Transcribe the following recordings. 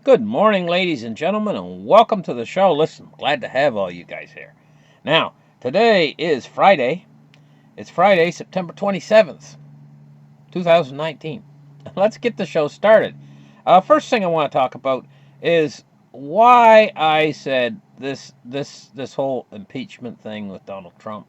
Good morning, ladies and gentlemen, and welcome to the show. Listen, glad to have all you guys here. Now, today is Friday. It's Friday, September 27th, 2019. Let's get the show started. First thing I want to talk about is why I said this whole impeachment thing with Donald Trump.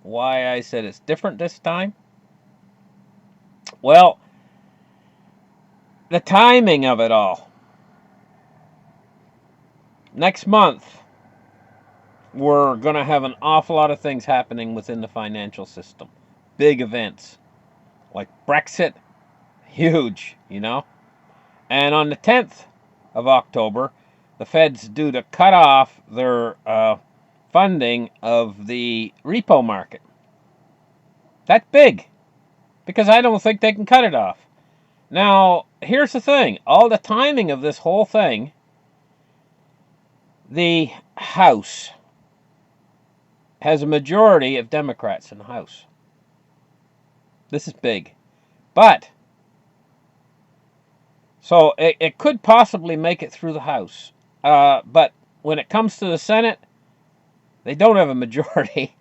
Why I said it's different this time. Well, the timing of it all. Next month, we're going to have an awful lot of things happening within the financial system. Big events like Brexit, huge, And on the 10th of October, the Fed's due to cut off their funding of the repo market. That's big because I don't think they can cut it off. Now, here's the thing. All the timing of this whole thing, the House has a majority of Democrats in the House. This is big. But, so it could possibly make it through the House. But when it comes to the Senate, they don't have a majority.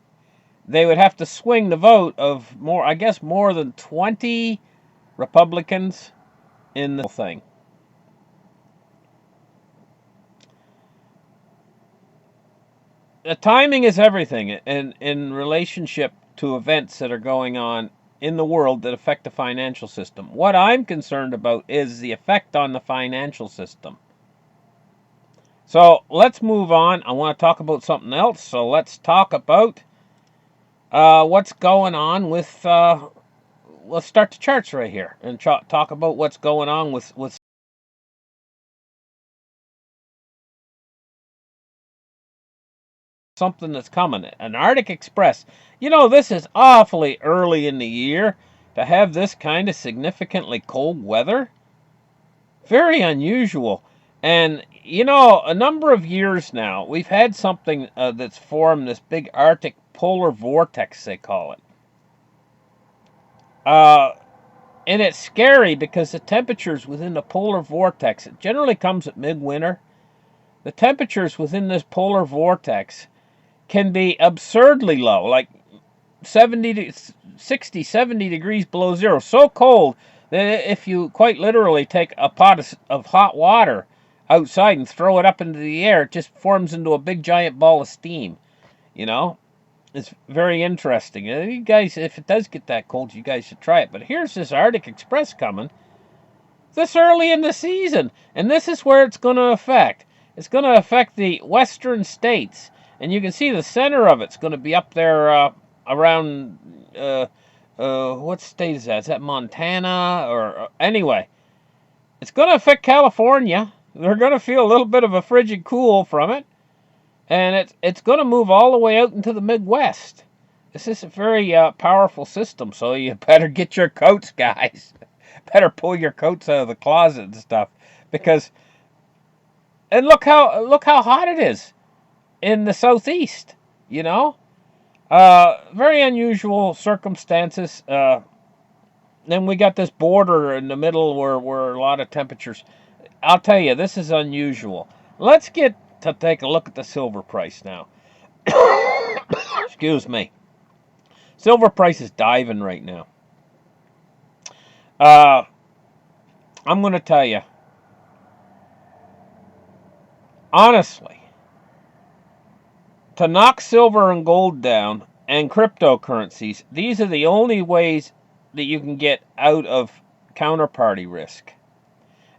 They would have to swing the vote of more than 20 Republicans in the thing. The timing is everything in relationship to events that are going on in the world that affect the financial system. What I'm concerned about is the effect on the financial system. So let's move on. I want to talk about something else. So let's talk about what's going on with... let's start the charts right here and talk about what's going on with something that's coming. An Arctic Express. This is awfully early in the year to have this kind of significantly cold weather. Very unusual. And, a number of years now, we've had something that's formed, this big Arctic polar vortex, they call it. And it's scary because the temperatures within the polar vortex, it generally comes at midwinter. The temperatures within this polar vortex can be absurdly low, like 70 degrees below zero. So cold that if you quite literally take a pot of hot water outside and throw it up into the air, it just forms into a big giant ball of steam. It's very interesting. You guys, if it does get that cold, you guys should try it. But here's this Arctic Express coming this early in the season, and this is where it's going to affect. It's going to affect the western states. And you can see the center of it's going to be up there around, what state is that? Is that Montana? Or anyway, it's going to affect California. They're going to feel a little bit of a frigid cool from it. And it's going to move all the way out into the Midwest. This is a very powerful system, so you better get your coats, guys. Better pull your coats out of the closet and stuff. And look how hot it is in the southeast, Very unusual circumstances. Then we got this border in the middle where a lot of temperatures. I'll tell you, this is unusual. Let's get to take a look at the silver price now. Excuse me. Silver price is diving right now. I'm going to tell you, honestly, to knock silver and gold down and cryptocurrencies, these are the only ways that you can get out of counterparty risk.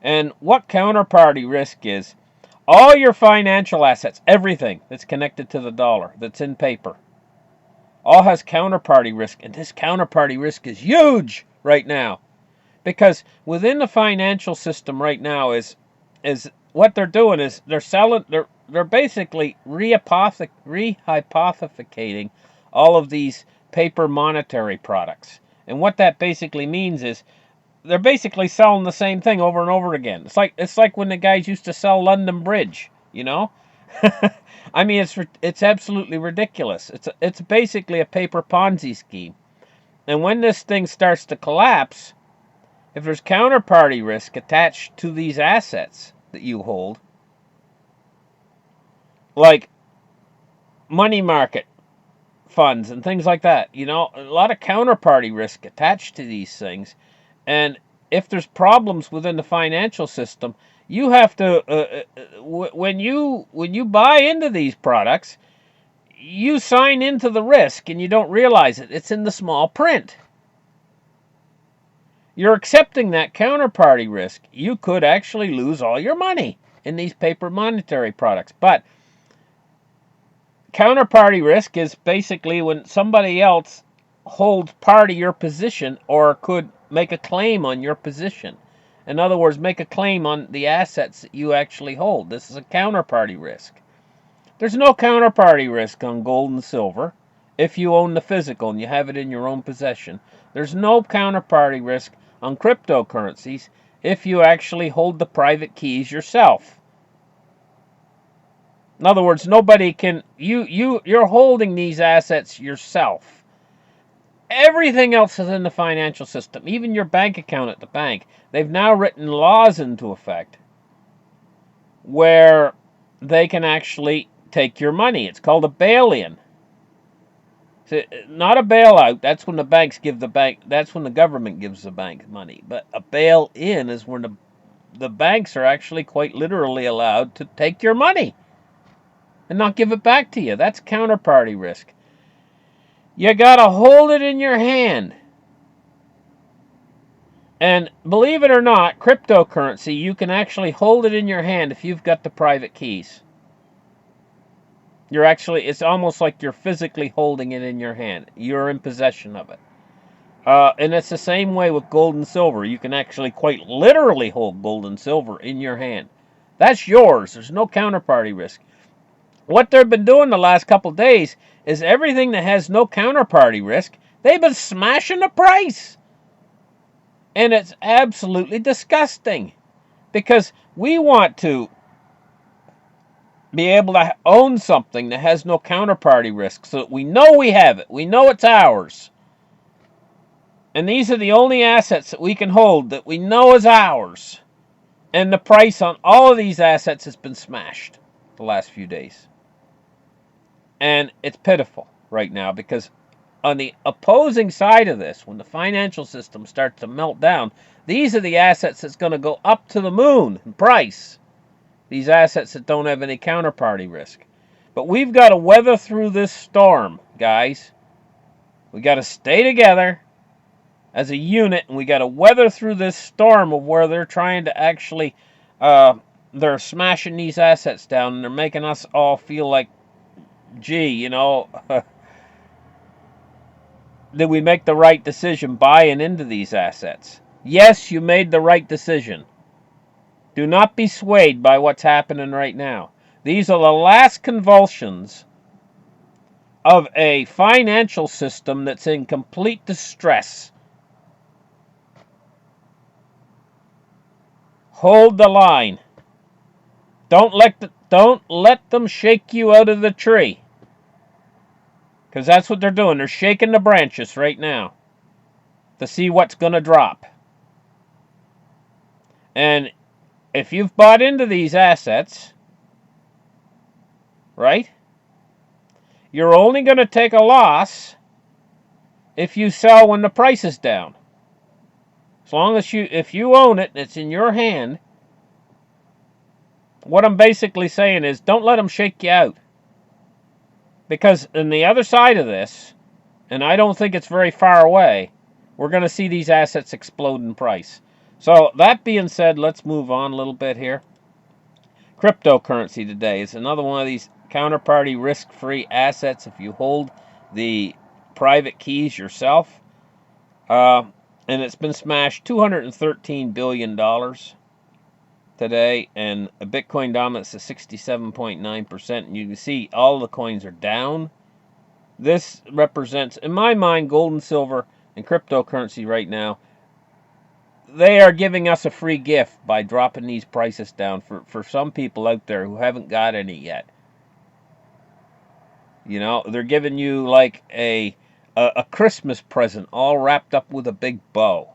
And what counterparty risk is, all your financial assets, everything that's connected to the dollar, that's in paper, all has counterparty risk. And this counterparty risk is huge right now. Because within the financial system right now is what they're doing is they're basically rehypothecating all of these paper monetary products. And what that basically means is they're basically selling the same thing over and over again. It's like when the guys used to sell London Bridge, I mean, it's absolutely ridiculous. It's basically a paper Ponzi scheme. And when this thing starts to collapse, if there's counterparty risk attached to these assets, that you hold, like money market funds and things like that. You know, a lot of counterparty risk attached to these things. And if there's problems within the financial system, you have to when you buy into these products, you sign into the risk and you don't realize it. It's in the small print. You're accepting that counterparty risk. You could actually lose all your money in these paper monetary products. But counterparty risk is basically when somebody else holds part of your position or could make a claim on your position. In other words, make a claim on the assets that you actually hold. This is a counterparty risk. There's no counterparty risk on gold and silver if you own the physical and you have it in your own possession. There's no counterparty risk on cryptocurrencies if you actually hold the private keys yourself. In other words, nobody can, you're holding these assets yourself. Everything else is in the financial system, even your bank account at the bank. They've now written laws into effect where they can actually take your money. It's called a bail-in. So, not a bailout. That's when the banks give the bank, that's when the government gives the bank money. But a bail-in is when the banks are actually quite literally allowed to take your money and not give it back to you. That's counterparty risk. You gotta hold it in your hand. And believe it or not, cryptocurrency, you can actually hold it in your hand if you've got the private keys. You're actually, it's almost like you're physically holding it in your hand. You're in possession of it. And it's the same way with gold and silver. You can actually quite literally hold gold and silver in your hand. That's yours. There's no counterparty risk. What they've been doing the last couple days is everything that has no counterparty risk, they've been smashing the price. And it's absolutely disgusting. Because we want to be able to own something that has no counterparty risk so that we know we have it. We know it's ours. And these are the only assets that we can hold that we know is ours. And the price on all of these assets has been smashed the last few days. And it's pitiful right now because on the opposing side of this, when the financial system starts to melt down, these are the assets that's going to go up to the moon in price. These assets that don't have any counterparty risk. But we've got to weather through this storm, guys. We got to stay together as a unit, and we got to weather through this storm of where they're trying to actually, they're smashing these assets down, and they're making us all feel like, gee, you know, did we make the right decision buying into these assets? Yes, you made the right decision. Do not be swayed by what's happening right now. These are the last convulsions of a financial system that's in complete distress. Hold the line. Don't let them shake you out of the tree. Because that's what they're doing. They're shaking the branches right now to see what's going to drop. And if you've bought into these assets, right, you're only going to take a loss if you sell when the price is down. As long as if you own it and it's in your hand, what I'm basically saying is don't let them shake you out. Because on the other side of this, and I don't think it's very far away, we're going to see these assets explode in price. So that being said, let's move on a little bit here. Cryptocurrency today is another one of these counterparty risk-free assets if you hold the private keys yourself. And it's been smashed $213 billion today, and a Bitcoin dominance is 67.9%. And you can see all the coins are down. This represents, in my mind, gold and silver and cryptocurrency right now. They are giving us a free gift by dropping these prices down for some people out there who haven't got any yet. You know, they're giving you like a Christmas present all wrapped up with a big bow.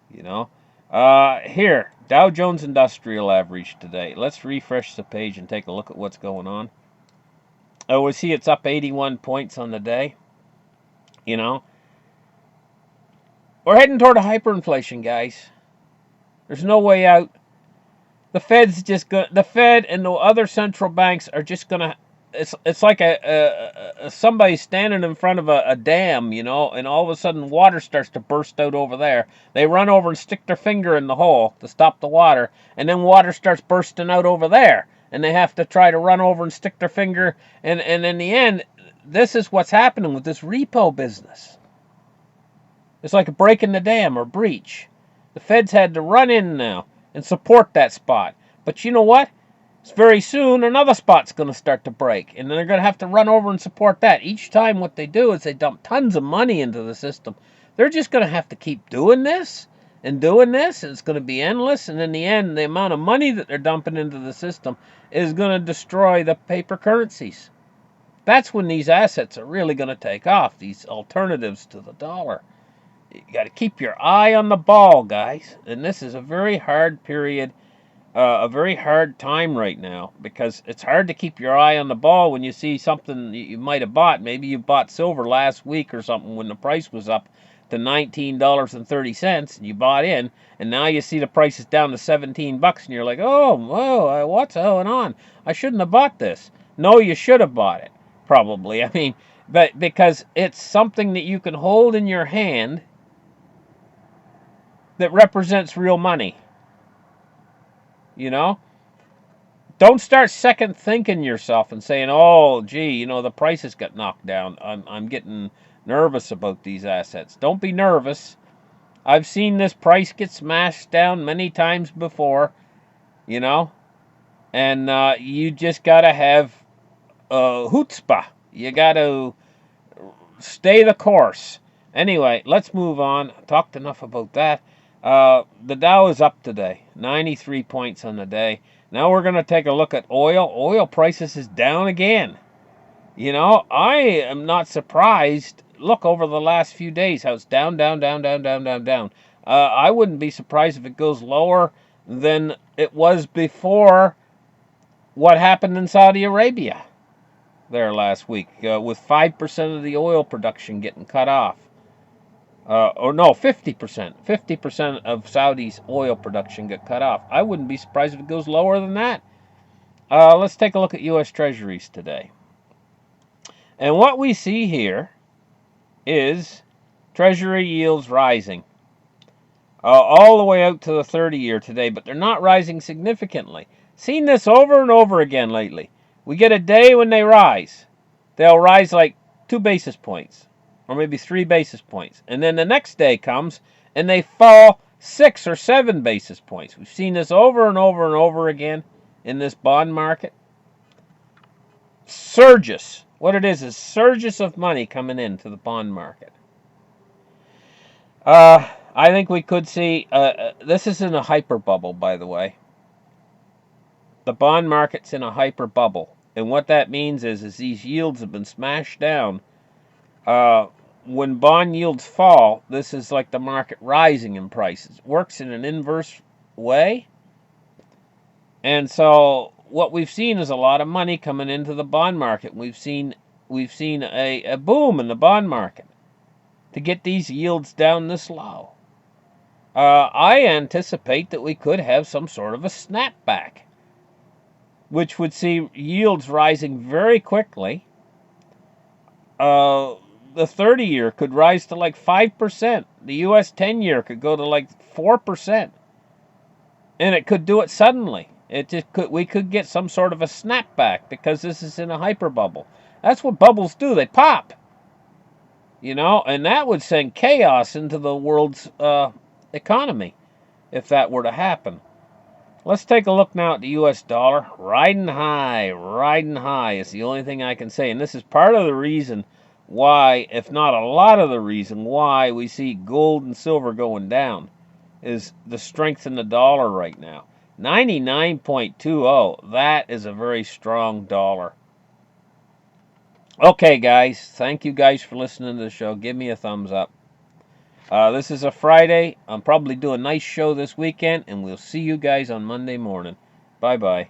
You know, Here, Dow Jones Industrial Average today. Let's refresh the page and take a look at what's going on. Oh, we see it's up 81 points on the day. You know, we're heading toward a hyperinflation, guys. There's no way out. The Fed and the other central banks are just gonna. It's like somebody standing in front of a dam, and all of a sudden water starts to burst out over there. They run over and stick their finger in the hole to stop the water, and then water starts bursting out over there, and they have to try to run over and stick their finger, and in the end, this is what's happening with this repo business. It's like a break in the dam or breach. The Fed's had to run in now and support that spot. But you know what? It's very soon another spot's going to start to break. And then they're going to have to run over and support that. Each time what they do is they dump tons of money into the system. They're just going to have to keep doing this and doing this. And it's going to be endless. And in the end, the amount of money that they're dumping into the system is going to destroy the paper currencies. That's when these assets are really going to take off, these alternatives to the dollar. You got to keep your eye on the ball, guys. And this is a very hard period, a very hard time right now, because it's hard to keep your eye on the ball when you see something you might have bought. Maybe you bought silver last week or something when the price was up to $19.30 and you bought in, and now you see the price is down to $17 and you're like, oh, whoa, what's going on? I shouldn't have bought this. No, you should have bought it, probably. I mean, but because it's something that you can hold in your hand that represents real money. Don't start second thinking yourself and saying, oh, gee, the prices got knocked down. I'm getting nervous about these assets. Don't be nervous. I've seen this price get smashed down many times before, and you just got to have chutzpah. You got to stay the course. Anyway, let's move on. Talked enough about that. The Dow is up today, 93 points on the day. Now we're going to take a look at oil. Oil prices is down again. I am not surprised. Look, over the last few days, how it's down. I wouldn't be surprised if it goes lower than it was before what happened in Saudi Arabia there last week, with 5% of the oil production getting cut off. 50%. 50% of Saudi's oil production got cut off. I wouldn't be surprised if it goes lower than that. Let's take a look at U.S. Treasuries today. And what we see here is Treasury yields rising all the way out to the 30-year today, but they're not rising significantly. Seen this over and over again lately. We get a day when they rise. They'll rise like 2 basis points. Or maybe 3 basis points. And then the next day comes, and they fall 6 or 7 basis points. We've seen this over and over and over again in this bond market. Surges. What it is surges of money coming into the bond market. I think we could see, this is in a hyper bubble, by the way. The bond market's in a hyper bubble. And what that means is these yields have been smashed down. When bond yields fall, this is like the market rising in prices. It works in an inverse way. And so what we've seen is a lot of money coming into the bond market. We've seen a boom in the bond market to get these yields down this low. I anticipate that we could have some sort of a snapback, which would see yields rising very quickly. The 30-year could rise to like 5%. The U.S. 10-year could go to like 4%. And it could do it suddenly. We could get some sort of a snapback because this is in a hyper bubble. That's what bubbles do. They pop. And that would send chaos into the world's economy if that were to happen. Let's take a look now at the U.S. dollar. Riding high is the only thing I can say. And this is part of the reason why, if not a lot of the reason why, we see gold and silver going down, is the strength in the dollar right now. 99.20. That is a very strong dollar. Okay, guys. Thank you guys for listening to the show. Give me a thumbs up. This is a Friday. I'm probably doing a nice show this weekend, and we'll see you guys on Monday morning. Bye-bye.